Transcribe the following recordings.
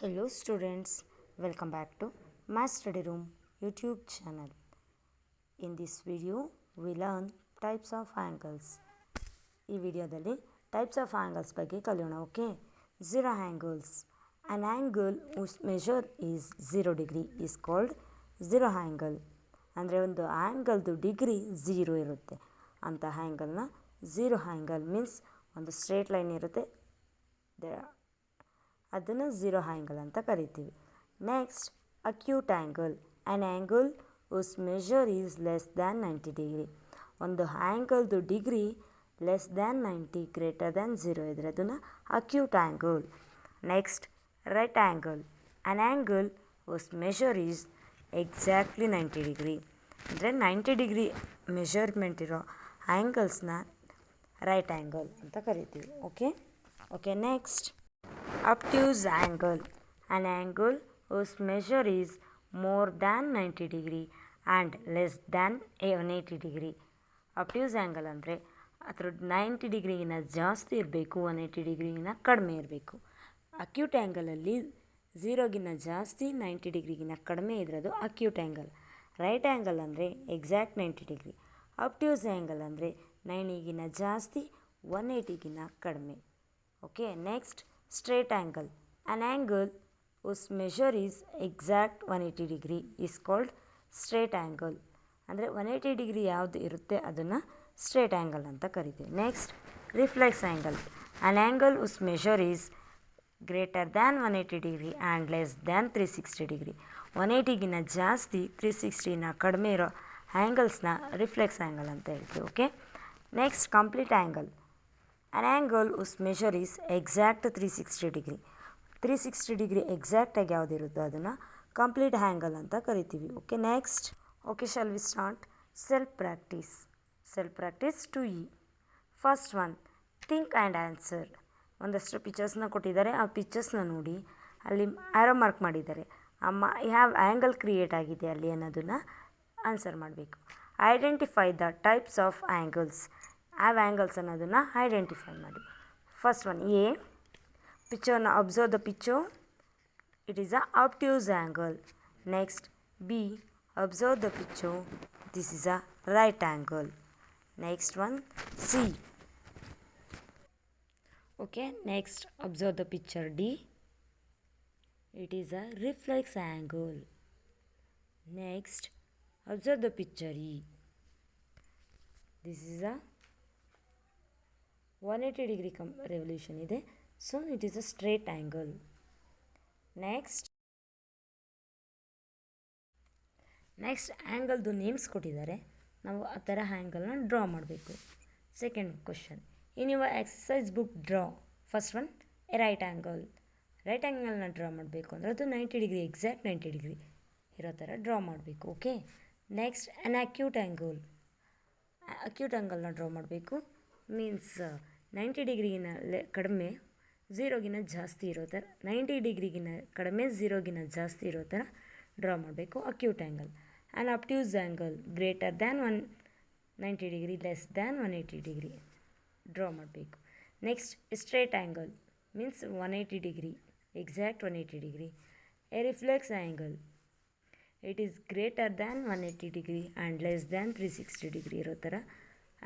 Hello students, welcome back to My Study Room YouTube channel. In this video, we learn types of angles. ಈ ವಿಡಿಯೋದಲ್ಲಿ types of angles ಬಗ್ಗೆ ಕಲಿಯೋಣ. Okay, zero angles. An angle whose measure is 0 degree is called zero angle. ಅಂದರೆ ಒಂದು ಆ್ಯಂಗಲ್ದು degree 0 ಇರುತ್ತೆ. ಅಂಥ ಆ್ಯಂಗಲ್ನ ಝೀರೋ ಆ್ಯಂಗಲ್ ಮೀನ್ಸ್ ಒಂದು ಸ್ಟ್ರೇಟ್ ಲೈನ್ ಇರುತ್ತೆ, ಅದನ್ನು ಝೀರೋ ಆ್ಯಂಗಲ್ ಅಂತ ಕರಿತೀವಿ. Next, acute angle. An angle whose measure is less than 90 degree. ಒಂದು ಆ್ಯಂಗಲ್ದು degree less than 90 greater than 0 ಇದ್ದರೆ ಅದನ್ನು acute angle. Next, right angle. An angle whose measure is exactly 90 degree. ಅಂದರೆ 90 degree measurement ಇರೋ ಆ್ಯಂಗಲ್ಸ್ನ right angle ಅಂತ ಕರಿತೀವಿ. Okay, next, obtuse angle. An angle whose measure is more than 90 degree and less than 180 degree. obtuse angle ಅಂದರೆ ಅದರ 90 ಡಿಗ್ರಿಗಿನ ಜಾಸ್ತಿ ಇರಬೇಕು, 180 ಡಿಗ್ರಿಗಿನ ಕಡಿಮೆ ಇರಬೇಕು. ಅಕ್ಯೂಟ್ ಆ್ಯಂಗಲಲ್ಲಿ 0ಗಿನ ಜಾಸ್ತಿ 90 ಡಿಗ್ರಿಗಿನ ಕಡಿಮೆ ಇದ್ರದು ಅಕ್ಯೂಟ್ ಆ್ಯಂಗಲ್. ರೈಟ್ ಆ್ಯಂಗಲ್ ಅಂದರೆ ಎಕ್ಸಾಕ್ಟ್ 90 ಡಿಗ್ರಿ. obtuse ಆ್ಯಂಗಲ್ ಅಂದರೆ 90ಗಿನ ಜಾಸ್ತಿ 180ಗಿನ ಕಡಿಮೆ. Okay, next, straight angle. An angle whose measure is exact 180 degree is called straight angle. ಅಂದರೆ 180 ಡಿಗ್ರಿ ಯಾವುದು ಇರುತ್ತೆ ಅದನ್ನು ಸ್ಟ್ರೇಟ್ ಆ್ಯಂಗಲ್ ಅಂತ ಕರಿತೀವಿ. Next, reflex angle. An angle whose measure is greater than 180 degree and less than 360 degree. 180ಗಿನ ಜಾಸ್ತಿ 360ನ ಕಡಿಮೆ ಇರೋ ಆ್ಯಂಗಲ್ಸ್ನ ರಿಫ್ಲೆಕ್ಸ್ ಆ್ಯಂಗಲ್ ಅಂತ ಹೇಳ್ತೀವಿ. Okay, next, complete angle. An angle whose measure is exact 360 degree. 360 degree ಎಕ್ಸಾಕ್ಟಾಗಿ ಯಾವುದಿರುತ್ತೋ ಅದನ್ನು ಕಂಪ್ಲೀಟ್ ಆ್ಯಂಗಲ್ ಅಂತ ಕರಿತೀವಿ. Okay, next, shall we start? Self practice 2E. First one, think and answer. ಒಂದಷ್ಟು ಪಿಕ್ಚರ್ಸ್ನ ಕೊಟ್ಟಿದ್ದಾರೆ, ಆ ಪಿಕ್ಚರ್ಸ್ನ ನೋಡಿ ಅಲ್ಲಿ ಆ್ಯರೋ ಮಾರ್ಕ್ ಮಾಡಿದ್ದಾರೆ. ಯಾವ ಆ್ಯಂಗಲ್ ಕ್ರಿಯೇಟ್ ಆಗಿದೆ ಅಲ್ಲಿ ಅನ್ನೋದನ್ನು ಆನ್ಸರ್ ಮಾಡಬೇಕು. Identify the types of angles. ಯಾವ ಆ್ಯಂಗಲ್ಸ್ ಅನ್ನೋದನ್ನು ಐಡೆಂಟಿಫೈ ಮಾಡಿ. ಫಸ್ಟ್ ಒನ್, ಎ, ಪಿಕ್ಚರ್ನ observe the picture, it is a obtuse angle. Next, B, observe the picture, this is a right angle. Next one, C. Okay, next, observe the picture D, it is a reflex angle. Next, observe the picture E, this is a 180 degree revolution ಇದೆ, so it is a straight angle. Next ಆ್ಯಂಗಲ್ದು names ಕೊಟ್ಟಿದ್ದಾರೆ, ನಾವು ಆ ಥರ ಆ್ಯಂಗಲ್ನ draw ಮಾಡಬೇಕು. Second question, in your exercise book draw. First one, a right angle. ರೈಟ್ ಆ್ಯಂಗಲ್ನ draw ಮಾಡಬೇಕು ಅಂದರೆ ಅದು 90 ಡಿಗ್ರಿ ಎಕ್ಸಾಕ್ಟ್ 90 ಡಿಗ್ರಿ ಇರೋ ಥರ ಡ್ರಾ ಮಾಡಬೇಕು. ಓಕೆ, ನೆಕ್ಸ್ಟ್, ಆ್ಯನ್ ಅಕ್ಯೂಟ್ ಆ್ಯಂಗಲ್ನ ಡ್ರಾ ಮಾಡಬೇಕು. ಮೀನ್ಸ್ 90 ಡಿಗ್ರಿಗಿನ ಕಡಿಮೆ 0ಗಿನ ಜಾಸ್ತಿ ಇರೋ ಥರ, 90 ಡಿಗ್ರಿಗಿನ ಕಡಿಮೆ 0ಗಿನ ಜಾಸ್ತಿ ಇರೋ ಥರ ಡ್ರಾ ಮಾಡಬೇಕು. Acute angle. An obtuse angle greater than 90 degree less than 180 degree draw ಮಾಡಬೇಕು. Next, straight angle means 180 degree exact 180 degree. A reflex angle, it is greater than 180 degree and less than 360 degree ಇರೋ ಥರ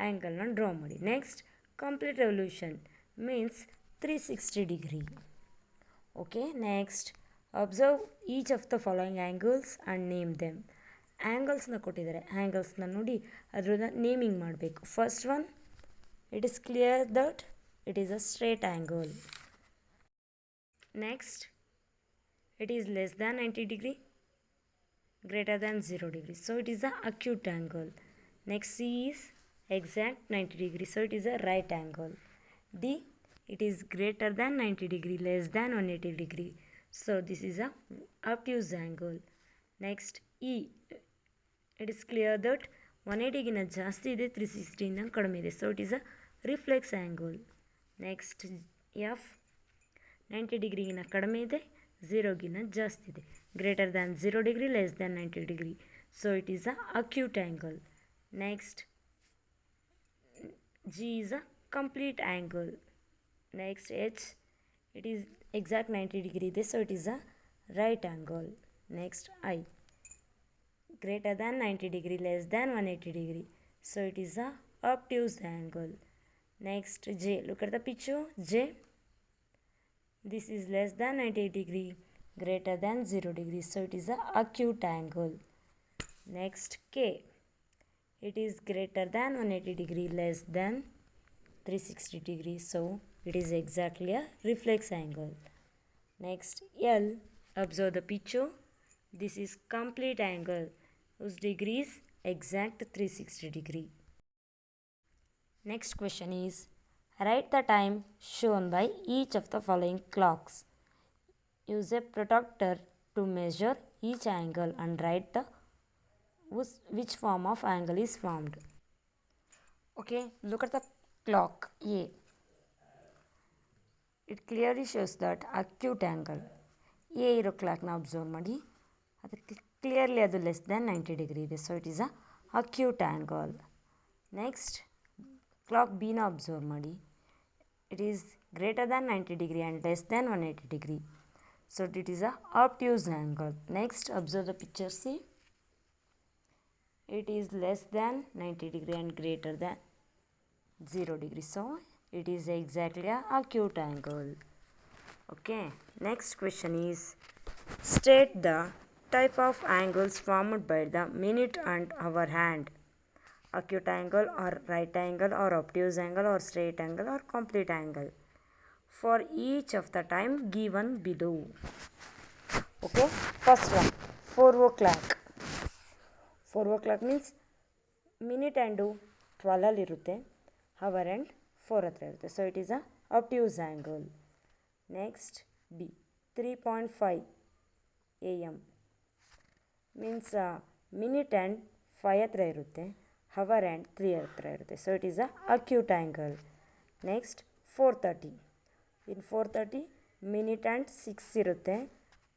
ಆ್ಯಂಗಲ್ನ draw ಮಾಡಿ. Next, complete revolution means 360 degree. Okay, next, observe each of the following angles and name them. ಆ್ಯಂಗಲ್ಸ್ನ ಕೊಟ್ಟಿದ್ದಾರೆ, ಆ್ಯಂಗಲ್ಸ್ನ ನೋಡಿ ಅದರನ್ನ naming ಮಾಡಬೇಕು. First one, it is clear that it is a straight angle. Next, it is less than 90 degree greater than 0 degree, so it is a acute angle. Next, C is exact 90 degree, so it is a right angle. D, it is greater than 90 degree less than 180 degree, so this is a obtuse angle. Next, E, it is clear that 180 ಗಿನ ಜಾಸ್ತಿ ಇದೆ, 360 ನ ಕಡಿಮೆ ಇದೆ, so it is a reflex angle. Next, F, 90 ಡಿಗ್ರಿಗಿನ ಕಡಿಮೆ ಇದೆ, 0ಗಿನ ಜಾಸ್ತಿ ಇದೆ, greater than 0 degree less than 90 degree, so it is a acute angle. Next, G is a complete angle. Next, H, it is exact 90 degree ಇದೆ, so it is a right angle. Next I, greater than 90 degree, less than 180 degree, so it is a obtuse angle. Next J, look at the picture. J, this is less than 90 degree, greater than 0 degree, so it is a acute angle. Next K, it is greater than 180 degree, less than 360 degree, so it is exactly a reflex angle. Next L, observe the picture. This is complete angle whose degree is exact 360 degree. Next question is, write the time shown by each of the following clocks. Use a protractor to measure each angle and write the which form of angle is formed. Okay, look at the clock A. It clearly shows that acute angle. A ಇರೋ ಕ್ಲಾಕ್ನ observe ಮಾಡಿ, ಅದಕ್ಕೆ clearly ಅದು less than 90 degree ಇದೆ, so it is a acute angle. Next clock ಬಿನ observe ಮಾಡಿ, it is greater than 90 degree and less than 180 degree, so it is a obtuse angle. Next observe the picture C. It is less than 90 degree and greater than 0 degree, so it is exactly a acute angle. Okay, next question is, state the type of angles formed by the minute and hour hand. Acute angle or right angle or obtuse angle or straight angle or complete angle for each of the time given below. Okay, first one 4 o'clock. 4 o'clock means minute and 12 ಅಲ್ಲಿರುತ್ತೆ, hour and 4 ಹತ್ರ ಇರುತ್ತೆ, so it is a obtuse angle. Next B 3.5 AM means minute and 5 ಹತ್ರ ಇರುತ್ತೆ, hour and 3 ಹತ್ರ ಇರುತ್ತೆ, so it is a acute angle. Next 4:30, in 4:30 minute and 6 ಇರುತ್ತೆ,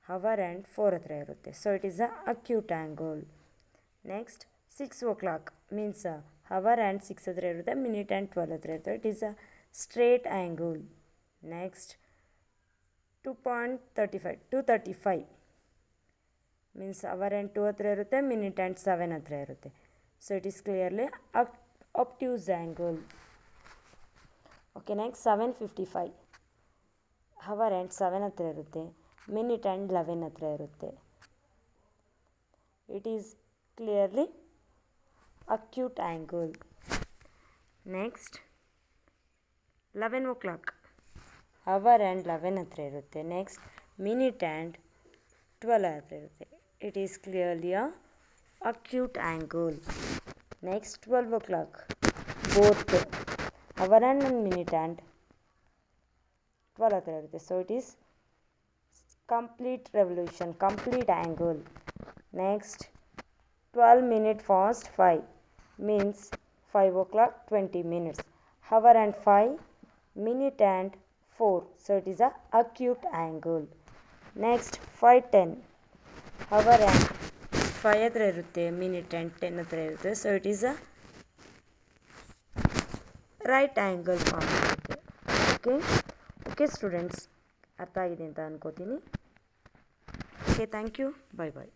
hour and 4 ಹತ್ರ ಇರುತ್ತೆ, so it is a acute angle. Next 6 o'clock means hour and 6 ಹತ್ರ ಇರುತ್ತೆ, minute and 12 ಹತ್ರ ಇರುತ್ತೆ, it is a straight angle. Next 2:35 means hour and 2 ಹತ್ರ ಇರುತ್ತೆ, minute and 7 ಹತ್ರ ಇರುತ್ತೆ, so it is clearly obtuse angle. Okay, next 7:55 hour and 7 ಹತ್ರ ಇರುತ್ತೆ, ಮಿನಿಟ್ ಆ್ಯಂಡ್ 11 ಹತ್ರ ಇರುತ್ತೆ, it is clearly acute angle. Next 11 o'clock hour and 11 ಹತ್ರ ಇರುತ್ತೆ, ನೆಕ್ಸ್ಟ್ ಮಿನಿಟ್ ಆ್ಯಂಡ್ 12 ಹತ್ರ ಇರುತ್ತೆ, it is clearly a acute angle. Next 12 o'clock both hour and 1 minute and 12 ಹತ್ರ ಇರುತ್ತೆ, so it is complete revolution, complete angle. Next 12 minute fast 5 means 5 o'clock 20 minutes, hour and 5 minute and 4, so it is a acute angle. Next 5:10 hour and 5 ಹತ್ರ ಇರುತ್ತೆ, minute and 10 ಹತ್ರ ಇರುತ್ತೆ, so it is a right angle form ಆಗುತ್ತೆ. Okay students, ಅರ್ಥ ಆಗಿದೆ ಅಂತ ಅನ್ಕೋತೀನಿ. Okay, thank you, bye bye.